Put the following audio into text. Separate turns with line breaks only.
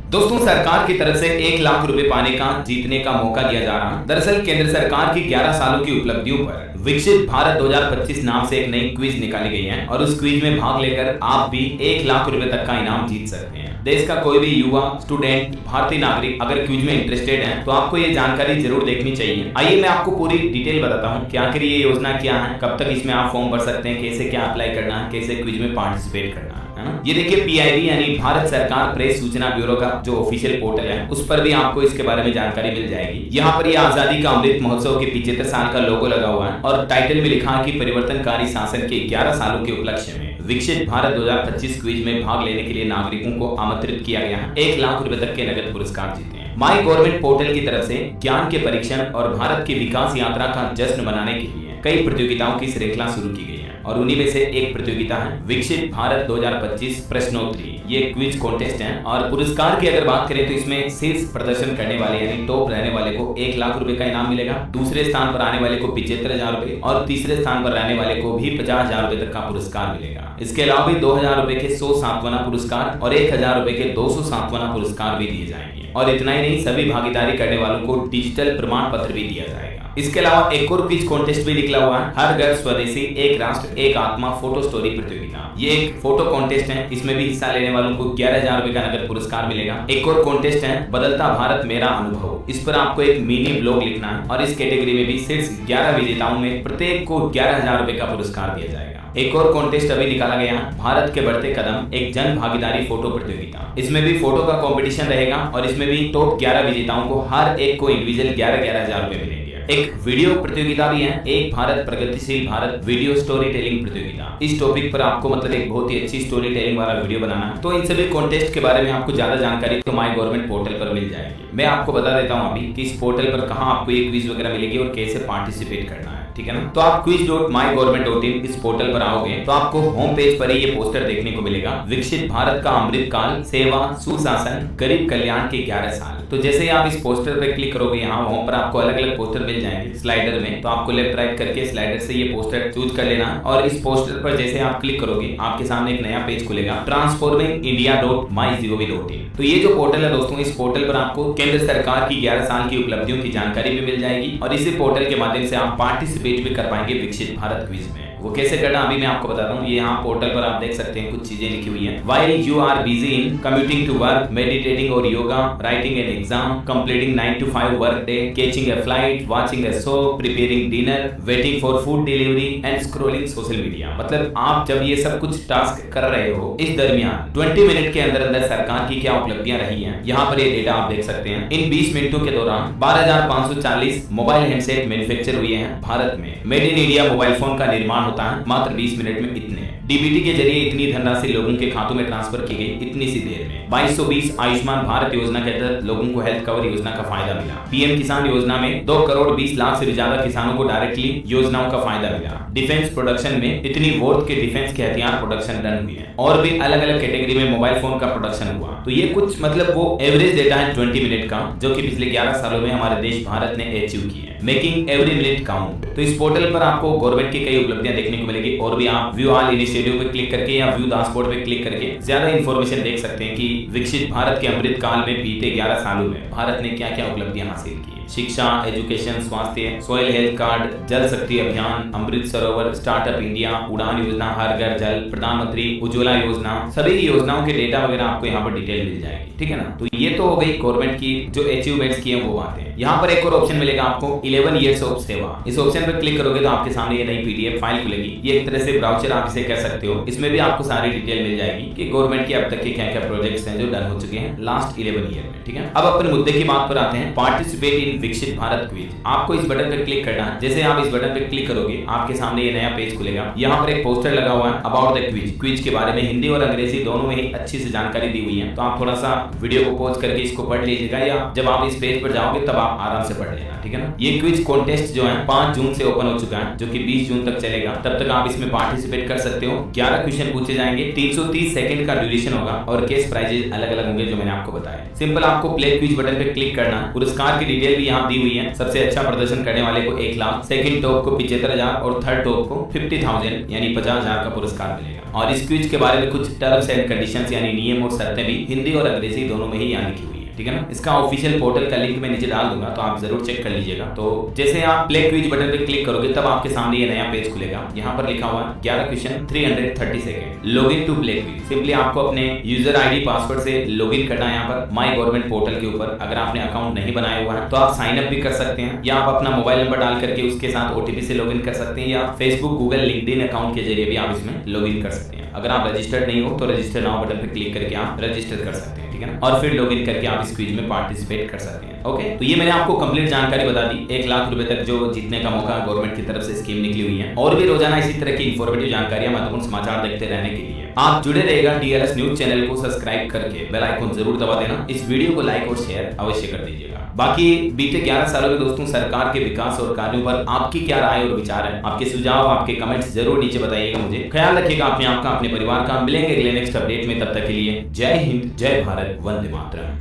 दोस्तों, सरकार की तरफ से 1 लाख रुपए पाने का जीतने का मौका दिया जा रहा है। दरअसल केंद्र सरकार की 11 सालों की उपलब्धियों पर विकसित भारत 2025 नाम से एक नई क्विज निकाली गई है और उस क्विज में भाग लेकर आप भी 1 लाख रुपए तक का इनाम जीत सकते हैं। देश का कोई भी युवा, स्टूडेंट, भारतीय नागरिक अगर क्विज में इंटरेस्टेड है तो आपको ये जानकारी जरूर देखनी चाहिए। आइए मैं आपको पूरी डिटेल बताता हूँ कि आखिर ये योजना क्या है, कब तक इसमें आप फॉर्म भर सकते हैं, कैसे क्या अप्लाई करना है, कैसे क्विज में पार्टिसिपेट करना है ना। ये देखिए PIB यानी भारत सरकार प्रेस सूचना ब्यूरो का जो ऑफिशियल पोर्टल है उस पर भी आपको इसके बारे में जानकारी मिल जाएगी। यहाँ पर ये आजादी का अमृत महोत्सव के 75 साल का लोगो लगा हुआ है और टाइटल में लिखा है कि परिवर्तनकारी शासन के 11 सालों के उपलक्ष्य में विकसित भारत 2025 क्विज में भाग लेने के लिए नागरिकों को आमंत्रित किया गया है। 1 लाख रुपए तक के नगद पुरस्कार जीते हैं। माई गवर्नमेंट पोर्टल की तरफ से ज्ञान के परीक्षण और भारत की विकास यात्रा का जश्न मनाने के लिए कई प्रतियोगिताओं की श्रृंखला शुरू की गई है और उन्हीं में से एक प्रतियोगिता है विकसित भारत 2025 प्रश्नोत्तरी। ये क्विज कॉन्टेस्ट है और पुरस्कार की अगर बात करें तो इसमें शीर्ष प्रदर्शन करने वाले यानी टॉप रहने वाले को 1 लाख रुपए का इनाम मिलेगा, दूसरे स्थान पर आने वाले को 75,000 रुपए और तीसरे स्थान पर रहने वाले को भी 50,000 रुपए तक का पुरस्कार मिलेगा। इसके अलावा भी 2,000 रुपए के 100 सांत्वना पुरस्कार और 1,000 रुपए के 200 सांत्वना पुरस्कार भी दिए जाएंगे। और इतना ही नहीं, सभी भागीदारी करने वालों को डिजिटल प्रमाण पत्र भी दिया जाएगा। इसके अलावा एक और क्विज कॉन्टेस्ट भी निकला हुआ है, हर घर स्वदेशी एक राष्ट्र एक आत्मा फोटो स्टोरी प्रतियोगिता। ये एक फोटो कॉन्टेस्ट है, इसमें भी हिस्सा लेने वालों को 11,000 रुपए का नगद पुरस्कार मिलेगा। एक और कॉन्टेस्ट है बदलता भारत मेरा अनुभव, इस पर आपको एक मिनी ब्लॉग लिखना है और इस कैटेगरी में भी शीर्ष 11 विजेताओं में प्रत्येक को 11,000 रुपए का पुरस्कार दिया जाएगा। एक और कॉन्टेस्ट अभी निकाला गया है, भारत के बढ़ते कदम एक जन भागीदारी फोटो प्रतियोगिता। इसमें भी फोटो का कंपटीशन रहेगा और इसमें भी टॉप 11 विजेताओं को हर एक को इंडिविजुअल 11,000 रुपए मिलेंगे। एक वीडियो प्रतियोगिता भी है, एक भारत प्रगतिशील भारत वीडियो स्टोरी टेलिंग प्रतियोगिता। इस टॉपिक पर आपको मतलब एक बहुत ही अच्छी स्टोरी टेलिंग वाला वीडियो बनाना है। तो इन सभी कॉन्टेस्ट के बारे में आपको ज्यादा जानकारी तो माई गवर्नमेंट पोर्टल पर मिल जाएगी। मैं आपको बता देता हूँ अभी कि इस पोर्टल पर कहाँ आपको ये क्विज वगैरह मिलेगी और कैसे पार्टिसिपेट करना है, ठीक है ना। तो आप quiz.mygovernment.in इस पोर्टल पर आओगे तो आपको होम पेज पर ही ये पोस्टर देखने को मिलेगा, विकसित भारत का अमृत काल, सेवा, सुशासन, गरीब कल्याण के 11 साल। तो जैसे ही आप इस पोस्टर पर क्लिक करोगे यहाँ वहां पर आपको अलग अलग पोस्टर मिल जाएंगे स्लाइडर में। तो आपको लेफ्ट राइट करके स्लाइडर से ये पोस्टर चूज कर लेना और इस पोस्टर पर जैसे आप क्लिक करोगे आपके सामने एक नया पेज खुलेगा, transformingindia.mygov.in। तो ये जो पोर्टल है दोस्तों, इस पोर्टल पर आपको केंद्र सरकार की 11 साल की उपलब्धियों की जानकारी भी मिल जाएगी और इसी पोर्टल के माध्यम से आप पार्टिसिपेट भी कर पाएंगे विकसित भारत क्विज में। वो कैसे करना अभी मैं आपको बताता हूँ। ये यहाँ पोर्टल पर आप देख सकते हैं कुछ चीजें लिखी हुई हैं। While you are busy in commuting to work, meditating or yoga, writing an exam, completing 9 to 5 work day, catching a flight, watching a show, preparing dinner, waiting for food delivery and scrolling social media। मतलब आप जब ये सब कुछ task कर रहे हो इस दरमियान 20 मिनट के अंदर अंदर सरकार की क्या उपलब्धियां रही हैं, यहाँ पर ये डेटा आप देख सकते हैं। इन 20 मिनटों के दौरान 12,540 मोबाइल हैंडसेट मैन्युफैक्चर हुए हैं भारत में। Made in India mobile phone का निर्माण होता है मात्र 20 मिनट में इतने। DBT के जरिए इतनी धनराशि लोगों के खातों में ट्रांसफर की गई इतनी सी देर में। 2220 आयुष्मान भारत योजना के तहत लोगों को हेल्थ कवर योजना का फायदा मिला। PM किसान योजना में 2 करोड़ 20 लाख से भी ज्यादा किसानों को डायरेक्टली योजनाओं का फायदा मिला। डिफेंस प्रोडक्शन में इतनी वोट के डिफेंस के हथियार प्रोडक्शन रन हुए हैं और भी अलग अलग कैटेगरी में मोबाइल फोन का प्रोडक्शन हुआ। तो ये कुछ मतलब वो एवरेज डेटा है 20 मिनट का जो कि पिछले 11 सालों में हमारे देश भारत ने अचीव की है, मेकिंग एवरी मिनट काउंट। तो इस पोर्टल पर आपको गवर्नमेंट की कई उपलब्धियां देखने को मिलेगी और भी आप व्यू ऑल इनिशिएटिव पे क्लिक करके या व्यू डैशबोर्ड पे क्लिक करके ज्यादा इंफॉर्मेशन देख सकते हैं कि विकसित भारत के अमृत काल में बीते 11 सालों में भारत ने क्या क्या उपलब्धियां हासिल की। शिक्षा, एजुकेशन, स्वास्थ्य, सॉइल हेल्थ कार्ड, जल शक्ति अभियान, अमृत सरोवर, स्टार्टअप इंडिया, उड़ान योजना, हर घर जल, प्रधानमंत्री उज्ज्वला योजना, सभी योजनाओं के डेटा वगैरह आपको यहाँ पर डिटेल मिल जाएगी, ठीक है ना। तो ये तो हो गई गवर्नमेंट की जो अचीवमेंट्स की है वो बातें। यहाँ पर एक और ऑप्शन मिलेगा आपको 11 ईयर्स ऑफ सेवा। इस ऑप्शन पर क्लिक करोगे तो आपके सामने ये नई PDF फाइल खुलेगी। ये एक तरह से ब्राउचर आप इसे कह सकते हो। इसमें भी आपको सारी डिटेल मिल जाएगी कि गवर्नमेंट के अब तक के क्या क्या प्रोजेक्ट्स हैं जो डन हो चुके हैं लास्ट 11 ईयर में, ठीक है। अब अपने मुद्दे की बात पर आते हैं, पार्टिसिपेट इन विकसित भारत क्विज। आपको इस बटन पर क्लिक करना है। जैसे आप इस बटन पर क्लिक करोगे आपके सामने ये नया पेज खुलेगा। यहाँ पर एक पोस्टर लगा हुआ है अबाउट द क्विज। क्विज के बारे में हिंदी और अंग्रेजी दोनों में ही अच्छी से जानकारी दी हुई है। तो आप थोड़ा सा वीडियो को पॉज करके इसको पढ़ लीजिएगा या जब आप इस पेज पर जाओगे तब आप आराम से पढ़ लेना, ठीक है ना। ये क्विज कॉन्टेस्ट जो है 5 जून से ओपन हो चुका है जो कि 20 जून तक चलेगा। तब तक आप इसमें पार्टिसिपेट कर सकते हो। 11 क्वेश्चन पूछे जाएंगे, 330 सेकंड का ड्यूरेशन होगा और केस प्राइजेस अलग अलग होंगे जो मैंने आपको बताया। सिंपल आपको प्ले क्विज बटन पे क्लिक करना। पुरस्कार की डिटेल भी यहाँ दी हुई है। सबसे अच्छा प्रदर्शन करने वाले को 1 लाख, सेकंड टॉप को 75,000 और थर्ड टॉप को 50,000 यानी 50,000 का पुरस्कार मिलेगा। और इस क्विज के बारे में कुछ टर्म्स एंड कंडीशंस यानी नियम और शर्तें भी हिंदी और अंग्रेजी दोनों में ही यहाँ लिखी हुई है, ठीक है ना। इसका ऑफिशियल पोर्टल का लिंक मैं नीचे डाल दूंगा, तो आप जरूर चेक कर लीजिएगा। तो जैसे आप प्ले क्विज बटन पे क्लिक करोगे तब आपके सामने ये नया पेज खुलेगा। यहाँ पर लिखा हुआ है 11 question 330 second, login to play quiz. Simply आपको अपने यूजर आईडी पासवर्ड से लॉगिन करना है यहाँ पर माई गवर्नमेंट पोर्टल के ऊपर। अगर आपने अकाउंट नहीं बनाया हुआ है तो आप साइन अप भी कर सकते हैं, या आप अपना मोबाइल नंबर डाल करके उसके साथ ओटीपी से लॉगिन कर सकते हैं, या फेसबुक, गूगल, लिंक्डइन अकाउंट के जरिए भी आप इसमें लॉगिन कर सकते हैं। अगर आप रजिस्टर्ड नहीं हो तो रजिस्टर नाउ बटन पर क्लिक करके आप रजिस्टर कर सकते हैं, ठीक है ना। और फिर लॉगिन करके आप इस क्विज में पार्टिसिपेट कर सकते हैं। ओके, तो ये मैंने आपको कंप्लीट जानकारी बता दी। 1 लाख रुपए तक जो जीतने का मौका गवर्नमेंट की तरफ से स्कीम निकली हुई है। और भी रोजाना इसी तरह की इंफॉर्मेटिव जानकारियां, महत्वपूर्ण समाचार देखते रहने के लिए आप जुड़े रहेगा DLS न्यूज चैनल को सब्सक्राइब करके बेल आइकन जरूर दबा देना। इस वीडियो को लाइक और शेयर अवश्य कर दीजिएगा। बाकी बीते 11 सालों में दोस्तों सरकार के विकास और कार्यों पर आपकी क्या राय और विचार है, आपके सुझाव, आपके कमेंट्स जरूर नीचे बताइएगा मुझे। ख्याल रखिएगा अपने आपका, अपने परिवार का। मिलेंगे अगले नेक्स्ट अपडेट में, तब तक के लिए जय हिंद, जय भारत, वंदे मातरम।